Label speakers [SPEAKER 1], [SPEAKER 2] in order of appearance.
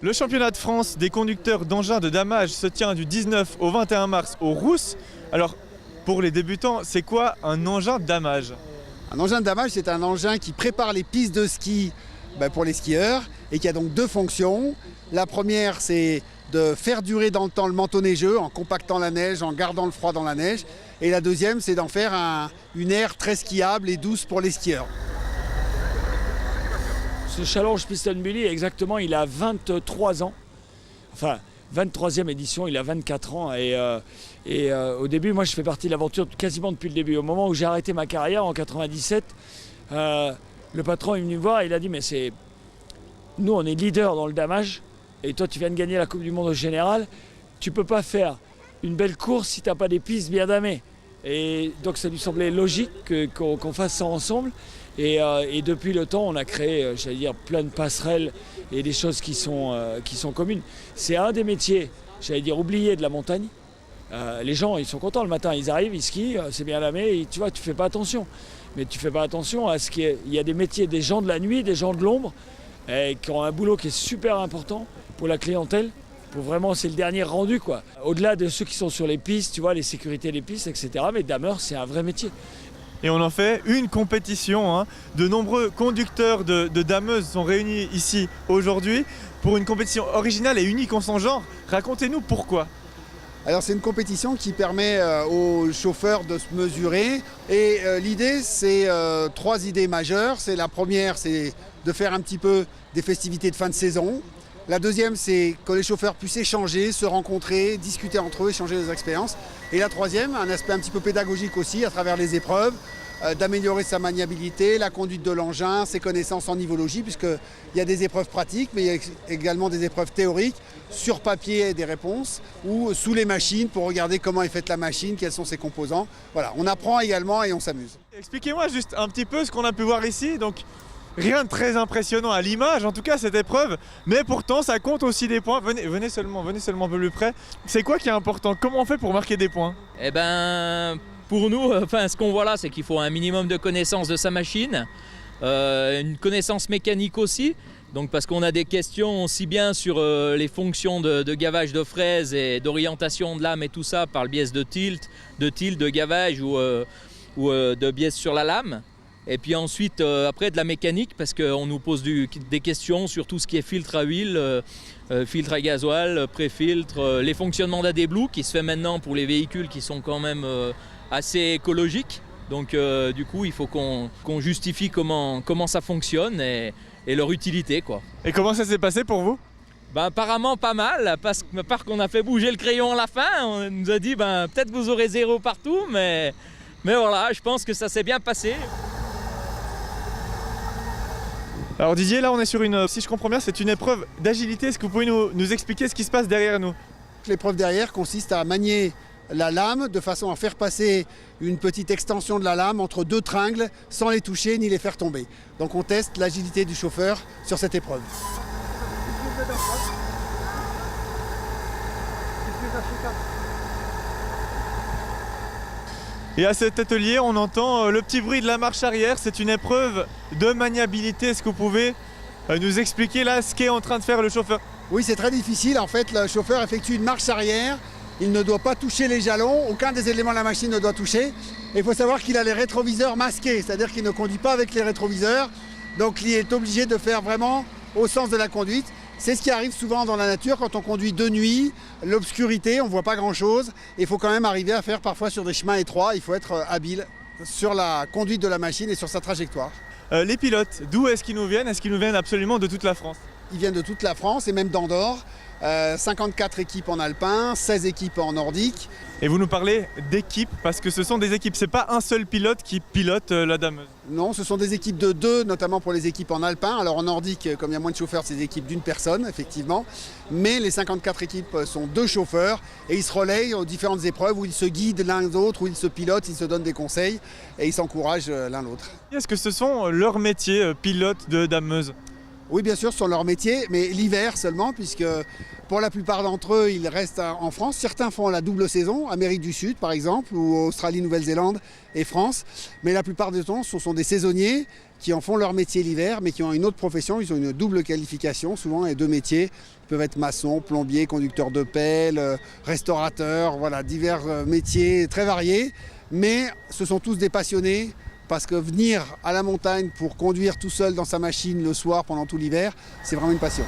[SPEAKER 1] Le championnat de France des conducteurs d'engins de damage se tient du 19 au 21 mars aux Rousses. Alors, pour les débutants, c'est quoi un engin de damage?
[SPEAKER 2] Un engin de damage, c'est un engin qui prépare les pistes de ski pour les skieurs et qui a donc deux fonctions. La première, c'est de faire durer dans le temps le manteau neigeux en compactant la neige, en gardant le froid dans la neige. Et la deuxième, c'est d'en faire une aire très skiable et douce pour les skieurs.
[SPEAKER 3] Ce Challenge Piston Bully, exactement, il a 23 ans. Enfin, 23e édition, il a 24 ans. Et au début, moi, je fais partie de l'aventure quasiment depuis le début. Au moment où j'ai arrêté ma carrière, en 97, le patron est venu me voir et il a dit « Mais nous, on est leader dans le damage. Et toi, tu viens de gagner la Coupe du Monde au général. Tu ne peux pas faire une belle course si tu n'as pas des pistes bien damées. » Et donc, ça lui semblait logique qu'on fasse ça ensemble. Et depuis le temps, on a créé, j'allais dire, plein de passerelles et des choses qui sont communes. C'est un des métiers, j'allais dire, oubliés de la montagne. Les gens, ils sont contents le matin, ils arrivent, ils skient, c'est bien lamé, et tu vois, tu fais pas attention. Mais tu fais pas attention à ce qu'il y a des métiers, des gens de la nuit, des gens de l'ombre, qui ont un boulot qui est super important pour la clientèle. Pour vraiment, c'est le dernier rendu, quoi. Au-delà de ceux qui sont sur les pistes, tu vois, les sécurités des pistes, etc. Mais dameur, c'est un vrai métier.
[SPEAKER 1] Et on en fait une compétition. De nombreux conducteurs de dameuses sont réunis ici aujourd'hui pour une compétition originale et unique en son genre. Racontez-nous pourquoi.
[SPEAKER 2] Alors c'est une compétition qui permet aux chauffeurs de se mesurer. Et l'idée, c'est trois idées majeures. La première, c'est de faire un petit peu des festivités de fin de saison. La deuxième, c'est que les chauffeurs puissent échanger, se rencontrer, discuter entre eux, échanger des expériences. Et la troisième, un aspect un petit peu pédagogique aussi, à travers les épreuves, d'améliorer sa maniabilité, la conduite de l'engin, ses connaissances en nivologie, puisqu'il y a des épreuves pratiques, mais il y a également des épreuves théoriques, sur papier des réponses, ou sous les machines pour regarder comment est faite la machine, quels sont ses composants. Voilà, on apprend également et on s'amuse.
[SPEAKER 1] Expliquez-moi juste un petit peu ce qu'on a pu voir ici. Donc, rien de très impressionnant à l'image, en tout cas cette épreuve, mais pourtant ça compte aussi des points. Venez seulement un peu plus près. C'est quoi qui est important? Comment on fait pour marquer des points?
[SPEAKER 4] Eh ben, pour nous, ce qu'on voit là, c'est qu'il faut un minimum de connaissance de sa machine, une connaissance mécanique aussi. Donc parce qu'on a des questions aussi bien sur les fonctions de gavage de fraise et d'orientation de lame et tout ça par le biais de tilt, de gavage ou de biais sur la lame. Et puis ensuite, après de la mécanique, parce qu'on nous pose des questions sur tout ce qui est filtre à huile, filtre à gasoil, pré-filtre, les fonctionnements d'AdBlue qui se fait maintenant pour les véhicules qui sont quand même assez écologiques. Donc du coup, il faut qu'on justifie comment ça fonctionne et leur utilité, quoi.
[SPEAKER 1] Et comment ça s'est passé pour vous?
[SPEAKER 4] Apparemment pas mal, à part qu'on a fait bouger le crayon à la fin. On nous a dit peut-être vous aurez 0 partout, mais voilà, je pense que ça s'est bien passé.
[SPEAKER 1] Alors Didier, là on est sur si je comprends bien, c'est une épreuve d'agilité. Est-ce que vous pouvez nous expliquer ce qui se passe derrière nous?
[SPEAKER 2] L'épreuve derrière consiste à manier la lame de façon à faire passer une petite extension de la lame entre deux tringles sans les toucher ni les faire tomber. Donc on teste l'agilité du chauffeur sur cette épreuve.
[SPEAKER 1] Et à cet atelier, on entend le petit bruit de la marche arrière. C'est une épreuve de maniabilité. Est-ce que vous pouvez nous expliquer là ce qu'est en train de faire le chauffeur?
[SPEAKER 2] Oui, c'est très difficile. En fait, le chauffeur effectue une marche arrière. Il ne doit pas toucher les jalons. Aucun des éléments de la machine ne doit toucher. Et il faut savoir qu'il a les rétroviseurs masqués, c'est-à-dire qu'il ne conduit pas avec les rétroviseurs. Donc il est obligé de faire vraiment au sens de la conduite. C'est ce qui arrive souvent dans la nature quand on conduit de nuit, l'obscurité, on ne voit pas grand-chose. Il faut quand même arriver à faire parfois sur des chemins étroits, il faut être habile sur la conduite de la machine et sur sa trajectoire.
[SPEAKER 1] Les pilotes, d'où est-ce qu'ils nous viennent? Est-ce qu'ils nous viennent absolument de toute la France?
[SPEAKER 2] Ils viennent de toute la France et même d'Andorre. 54 équipes en alpin, 16 équipes en nordique.
[SPEAKER 1] Et vous nous parlez d'équipes, parce que ce sont des équipes, c'est pas un seul pilote qui pilote la dameuse.
[SPEAKER 2] Non, ce sont des équipes de 2, notamment pour les équipes en alpin. Alors en nordique, comme il y a moins de chauffeurs, c'est des équipes d'une personne, effectivement. Mais les 54 équipes sont 2 chauffeurs et ils se relayent aux différentes épreuves où ils se guident l'un l'autre, où ils se pilotent, ils se donnent des conseils et ils s'encouragent l'un l'autre.
[SPEAKER 1] Est-ce que ce sont leurs métiers, pilotes de dameuse?
[SPEAKER 2] Oui, bien sûr, ce sont leurs métiers, mais l'hiver seulement, puisque pour la plupart d'entre eux, ils restent en France. Certains font la double saison, Amérique du Sud par exemple, ou Australie, Nouvelle-Zélande et France. Mais la plupart du temps, ce sont des saisonniers qui en font leur métier l'hiver, mais qui ont une autre profession. Ils ont une double qualification, souvent, et 2 métiers. Ils peuvent être maçons, plombiers, conducteurs de pelle, restaurateurs, voilà, divers métiers très variés. Mais ce sont tous des passionnés parce que venir à la montagne pour conduire tout seul dans sa machine le soir pendant tout l'hiver, c'est vraiment une passion.